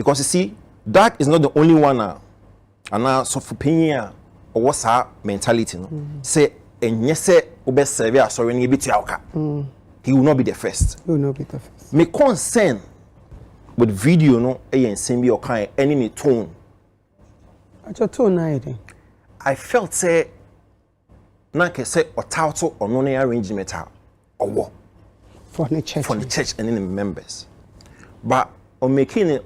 Because you see, that is not the only one. And now, so for opinion or what's our mentality, no? Say, and yes, say, Ube Sevilla, sorry, and he will not be the first. He will not be the first. Me concern with video, no, and send me or kind any tone. At your tone, I felt say, Nake say, or title or no arrangement or what for the church and the members. But on making it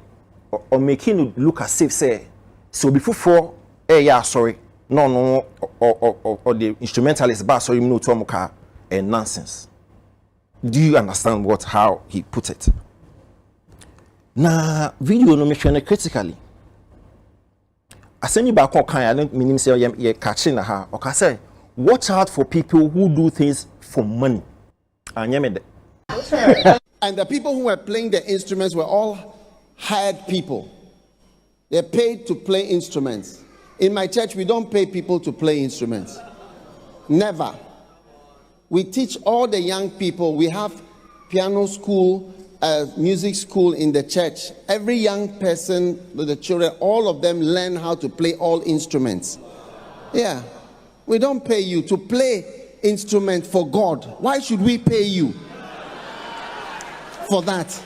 look as if say, so before, yeah, sorry, no, or the instrumentalist, but sorry, no, Tomoka and nonsense. Do you understand how he put it? Now, video no make critically. I send you back on kind. I don't mean say you're catching her. Okay, say watch out for people who do things for money. And the people who were playing the instruments were all hired people. They're paid to play instruments. In my church, we don't pay people to play instruments. Never. We teach all the young people. We have piano school, music school in the church. Every young person, the children, all of them learn how to play all instruments. Yeah. We don't pay you to play instrument for God. Why should we pay you for that?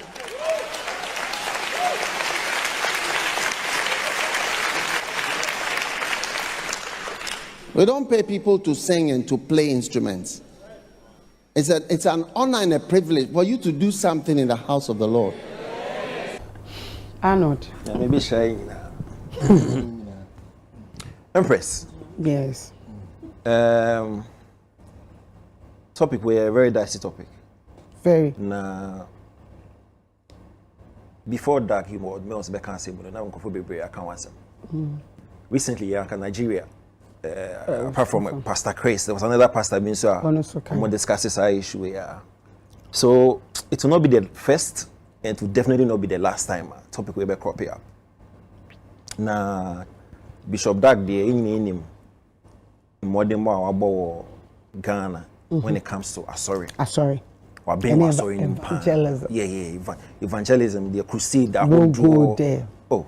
We don't pay people to sing and to play instruments. It's an honor and a privilege for you to do something in the house of the Lord. Arnold. Yeah, maybe shy. Empress. Yes. Topic were a very dicey topic. Very. Nah. Before that, he was back and say, but now I'm going to I can't answer. Recently, in Nigeria. Apart from Pastor Chris, there was another pastor being so we discuss this issue. Yeah. So it will not be the first, and it will definitely not be the last time topic will be crop here. Now, Bishop Dag the in more than more about Ghana when it comes to sorry. Or being evangelism. Yeah, evangelism, the crusade that will go there. Oh,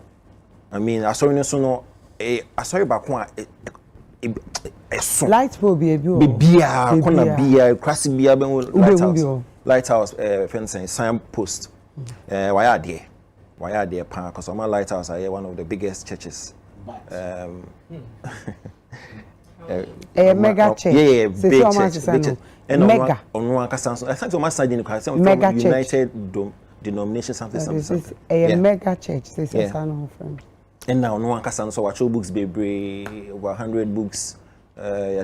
I mean, sorry, no, sorry back one. Light will be a lighthouse fencing signpost. Why are there because my lighthouse are one of the biggest churches. A mega church. Yeah, big church. Mega. I think on my side in the mega United Denomination something. A mega church. And now no one can so watch books baby over 100 books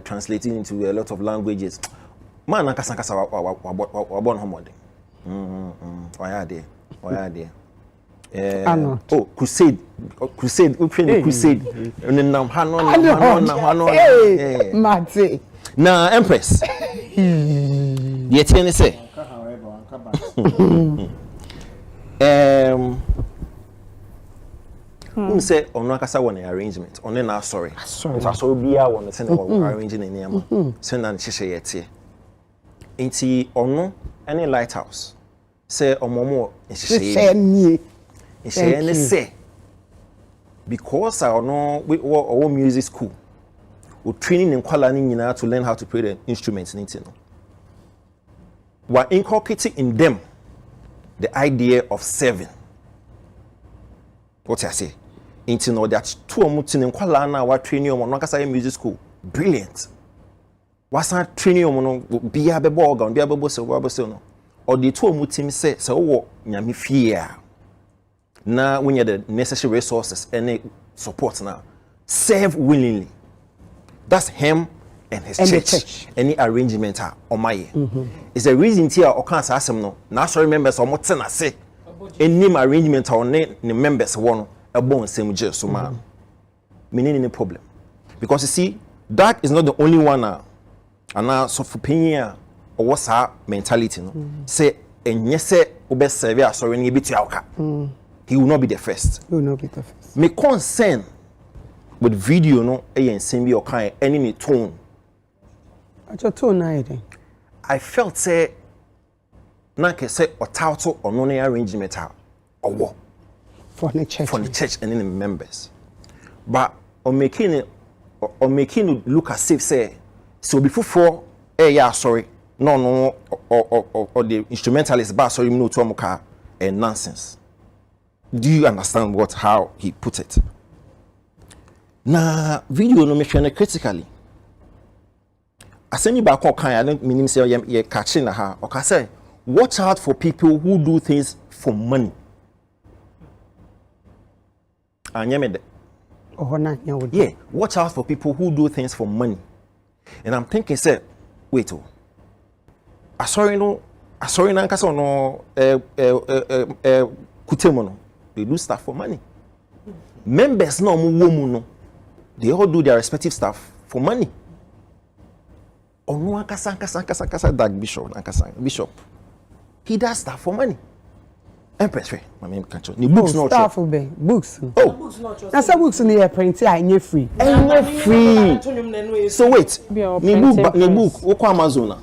translating into a lot of languages. Man nakasa wa born homode. Why are there? Oh, crusade, Ukraine crusade. And then now Mate. Now Empress. Yet any say. Say on Nakasa one arrangement. On then sorry. So be I want to send arranging in Yama. Send and Shisha yet. Ain't he or no any lighthouse? Say or more say because I know we all music school. We're training in Kuala to learn how to play the instruments in it. We're inculcating in them the idea of serving. What I say? Into know that two mutin in Kuala na wa training on Nakasa music school. Brilliant. Was that training on be a organ, be a no. Or the two mutim say so nyami fear. Now when you have the necessary resources and support now. Serve willingly. That's him and his church. Any arrangement on my It's a reason here or can't ask him no. Now so remember so much I say. Any arrangement on the members one a bone same just so man. Meaning any problem. Because you see, that is not the only one and now so for opinion or what's our mentality no. Say and yes say ube serve sorry ni bit he will not be the first. He will not be the first. Me concern with video no and send me or kind any tone. At your tone I felt say Nake say or title or no arrangement or what for the church and then the members. But on making it look as if say so before yeah sorry no or the instrumentalist but sorry no to amuka and nonsense. Do you understand how he put it? Na video no me critically. I send you back on I don't mean say you catching her or say watch out for people who do things for money. Yeah, watch out for people who do things for money. And I'm thinking, say, wait, sorry no, kutemono. They do stuff for money. Members no woman, they all do their respective stuff for money. Onu ankasa Dag Bishop. He does stuff for money. Empress, my name can't. The books not stuff for books. Oh, that's a books in the print. I free. Free. So wait, the book. What Amazon?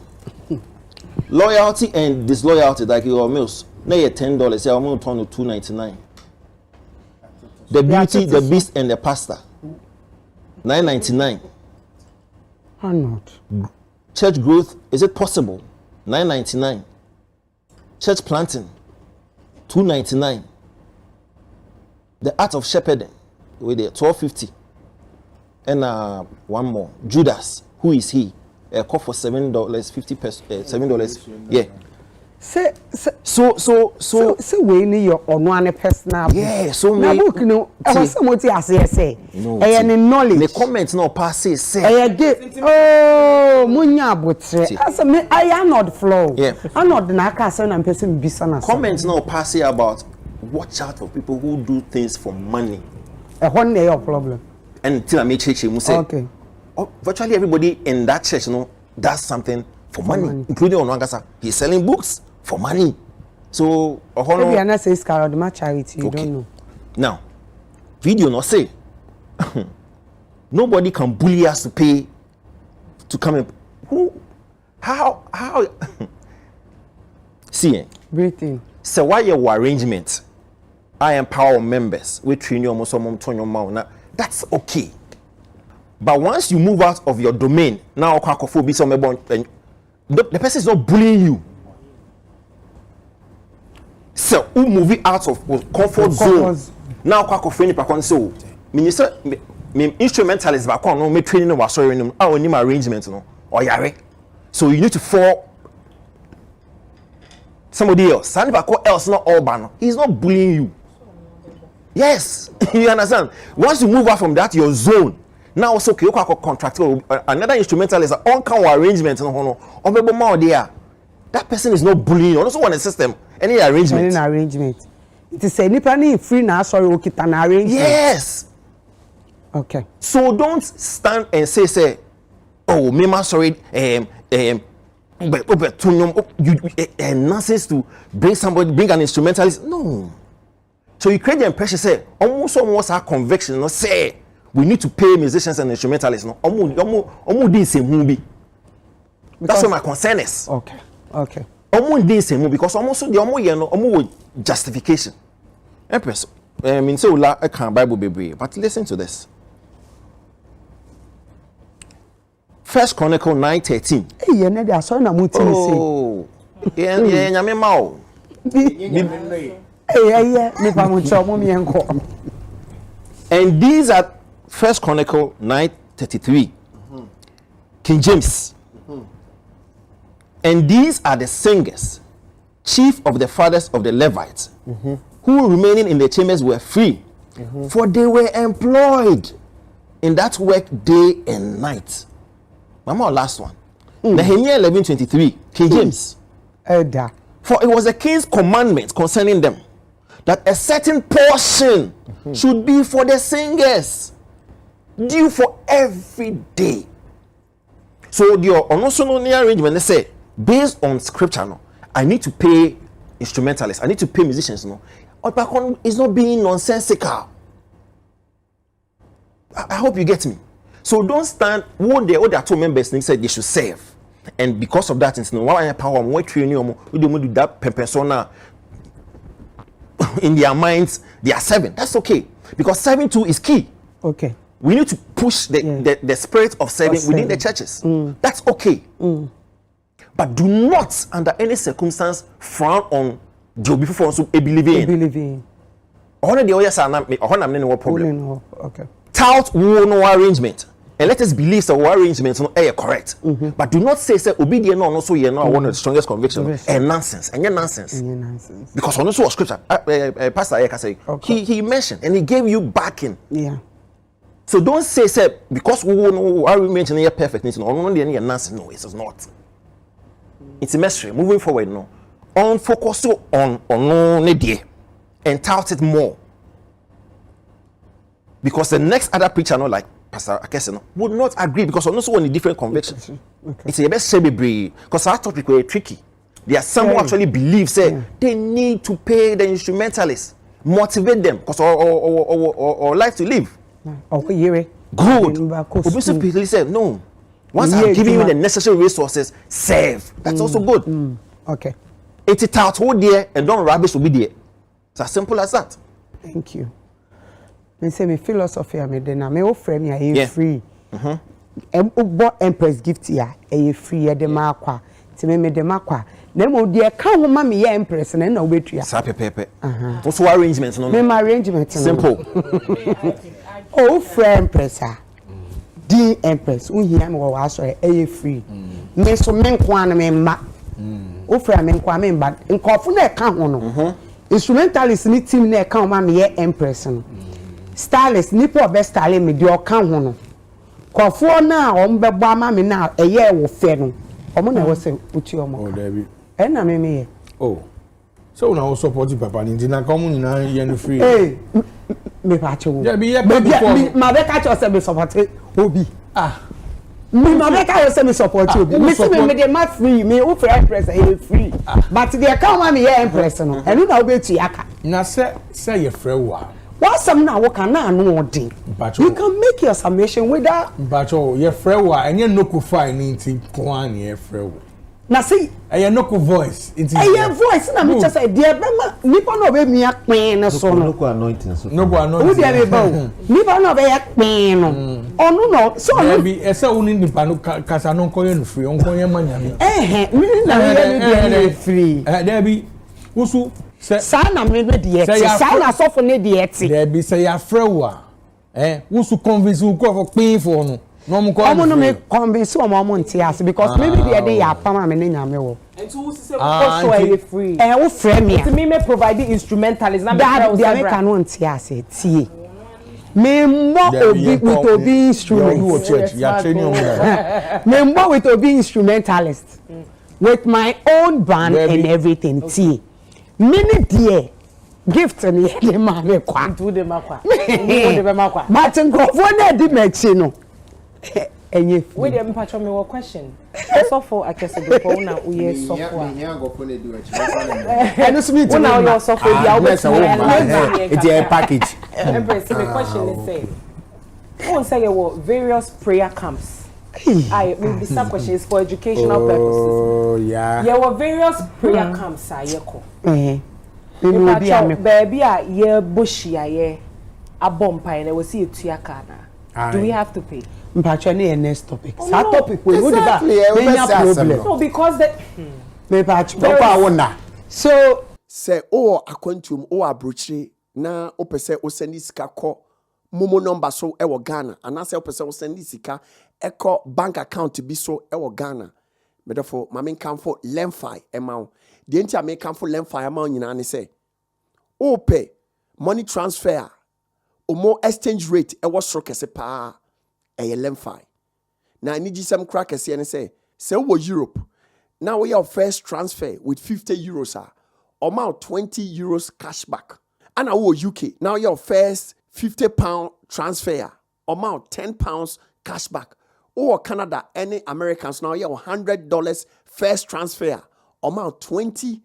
Loyalty and disloyalty, like your meals. Now you $10. Say I'm going to turn to $2.99. The Beauty, the Beast, and the Pastor. $9.99. Arnold. Church growth, is it possible? $9.99. Church planting, $2.99. The Art of Shepherding, with the $12.50. And one more, Judas. Who is he? Call for $7.50 $7. Yeah. So we need your one personal. Yeah. So my book, you know, I was somebody say. No. Knowledge. The comments now pass say. Oh, munya botre. I am not flow. Yeah. I'm not the naka and person bisana. Comments now pass about watch out for people who do things for money. One day your problem. And till I make church, you say. Okay. Virtually everybody in that church, does something for money, including Onwangasa. He's selling books for money. So, maybe I not say it's called my charity. You don't know. Now, video not say nobody can bully us to pay to come in. Who? How? See, breathing. So why your arrangement? I empower members. We train you almost on that's okay. But once you move out of your domain, now the person is not bullying you. So who move out of comfort zone? Now so minister instrumentalist back on no me training no was sorry no arrangement no or yare. So you need to fall somebody else. Else not all ban. He's not bullying you. Yes, you understand. Once you move out from that your zone. Now also okay, contract another instrumentalist on can arrangement no that person is not bullying you. Also want a system any arrangement. It is a nipa free now sorry okay an arrangement. Yes. Okay. So don't stand and say oh me ma sorry nonsense to bring an instrumentalist. No. So you create the impression say almost our conviction no say we need to pay musicians and instrumentalists. No, that's what my concern is. Okay. Because almost the justification. Empress, I mean, so I can't Bible be brave, but listen to this. 1 Chronicle 9:13. Hey, you I saw na muti oh, yeah, nyame mao. And these are 1 Chronicle 9:33, King James. And these are the singers, chief of the fathers of the Levites, who remaining in the chambers were free, for they were employed in that work day and night. Mama, last one. Nehemiah 11:23, King James. For it was the king's commandment concerning them that a certain portion should be for the singers, due for every day. So the onosono arrangement they say based on scripture no, I need to pay instrumentalists, I need to pay musicians no. Or is not being nonsensical. I hope you get me. So don't stand one day all the two members said they should serve. And because of that, it's no one power we train you we do that persona in their minds they are serving. That's okay because serving too is key. Okay. We need to push the spirit of serving within the churches. That's okay. But do not, under any circumstance, frown on the people who believe. Only the others are not no problem. Okay. Tout no arrangement. And let us believe that our arrangements are correct. But do not say obedient no so you know one of the strongest conviction and nonsense. And nonsense. Because on also scripture, Pastor Ayeka say he mentioned and he gave you backing. Yeah. So don't say because we know our arrangement is perfect. No, nonsense. No, it is not. It's a mystery. Moving forward, no. On focus on no idea and tout it more. Because the next other preacher, no, like Pastor Akese, no, would not agree because on also on a different conviction. Okay. It's a best celebrity because our topic were tricky. There are some who actually believe they need to pay the instrumentalists, motivate them because or life to live. Okay, good. Obviously, people say no. Once I'm giving you the necessary resources, save. That's also good. Okay. It's a tout hold there and don't rubbish will be there. It's as simple as that. Thank you. Me say me philosophy am dey na me offer me a free. Empress gift ya e free e dey ma kwa. Ti me dey ma kwa. Na mo dey ka ho ma me ya empress na obetua. Sa pepepe. Also arrangements no. Me ma arrangement. Simple. Oh friend empress the empress unhia me wo asore e free. Me so me nkwa na me ma. Offer me nkwa me ba. Nkofo na e ka ho no. Instrumentalist ni team na e ka ho ma me ya empress no. Stylist nipo be style me di oka ho no kofo na ombebo ama me na eye wo fe no omo na wo se uti omo oh David e na me ye oh so una wo support papa ni na come ni na ye no free me pa che wo David ye before ma be ka che se me support obi me ma be ka se me support obi me se me dey ma free me wo free empress e free but dey come ma me ye empress no enu na wo be tu aka na se ye free wa. What's some now? What can I know? You can make your summation with that. But oh, your friend, and you're no fine into one year, friend. Now see, I no voice. It's a voice. And I'm just say, dear Bema, Nippon of me a queen or so. No anointing. No anointing. Who dare be bow? Nippon of a queen. Oh no, so I be a sound in the panu Casanon coin free on coin money. Eh, free. There be Usu. Sana me die sana so for ne die ti there be say ya frewa who su convince who go for pay for no mo ko no me convince o mo ntiase because maybe the day ya pam me nyame wo enti who say so e free wo free me enti me provide instrumentalist na me that the American no ntiase tie me mbo obi with obi instrument church ya training me mbo with obi instrumentalist with my own band and everything tie many dear gift ni the ma me kwa do the makwa do the makwa Martin Grofo na di mechi no enye we dem patcho me one question so for akese before na uye so for nya go for na do achi eno sumi ti na uye so for dia we it's a package embrace the question is say who say you various prayer camps I will be some questions for educational purposes. Oh yeah. There were various prayer camps ayeko. Baby ye bushi ye abompa and we see tuaka na. Do we have to pay? Mpacho na next topic. That topic we would problem. No, because that so say akwantum abrochire na opese o send sika ko momo number so e wo Ghana and say opese o send sika eko bank account bi so e wo Ghana me therefore ma men kan for lemfi amount de enti am kan for lemfi amount nyina ne say o pay money transfer o mo exchange rate e wo soro kese pa e ye lemfi na ni gisem crack kese ne say wo Europe now we have first transfer with 50 euros amount 20 euros cashback and now UK now your first £50 transfer amount £10 cashback. Or Canada, any Americans now you have $100 first transfer amount $20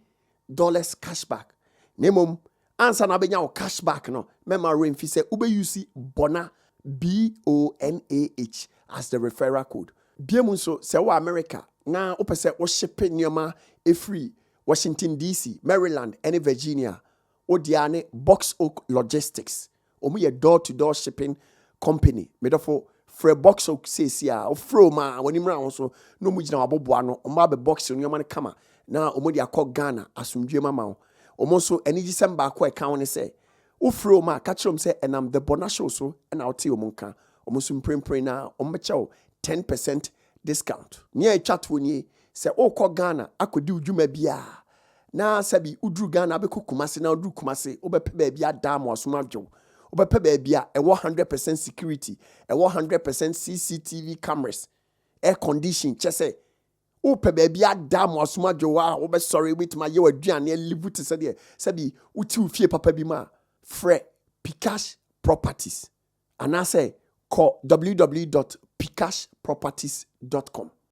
cashback. Nemum answer na benya cashback no. Mema rain fi say ube use Bonah BONAH as the referral code. Biemu so say wa America na opese wo shipping nyoma e free Washington DC, Maryland, and Virginia. Odiane Box Oak Logistics. Omu ye door-to-door shipping company. Medofo Fre Box Oak says ya o fro ma when him round so no mu jina waboboa no omo be box on your man kama na omo de akọ Ghana asumdwe mama omo so eni December akọ e kan ne say o fro ma ka kire say enam TheBonahShow so na o te omo nka omo so mprempren na omo be chew 10% discount. Nia e chat woni say o kọ Ghana akodi udwuma bia na sabi udru Ghana be Kumase na udru Kumase obepe ba bia dam asomadwo obepe ba bia e 100% security e 100% CCTV cameras air condition chese ope ba bia dam asomadwo wa obe sorry with my ye waduane live to say sabi uti ufie papa bi ma fre Pcash Properties and I say call www.pcashproperties.com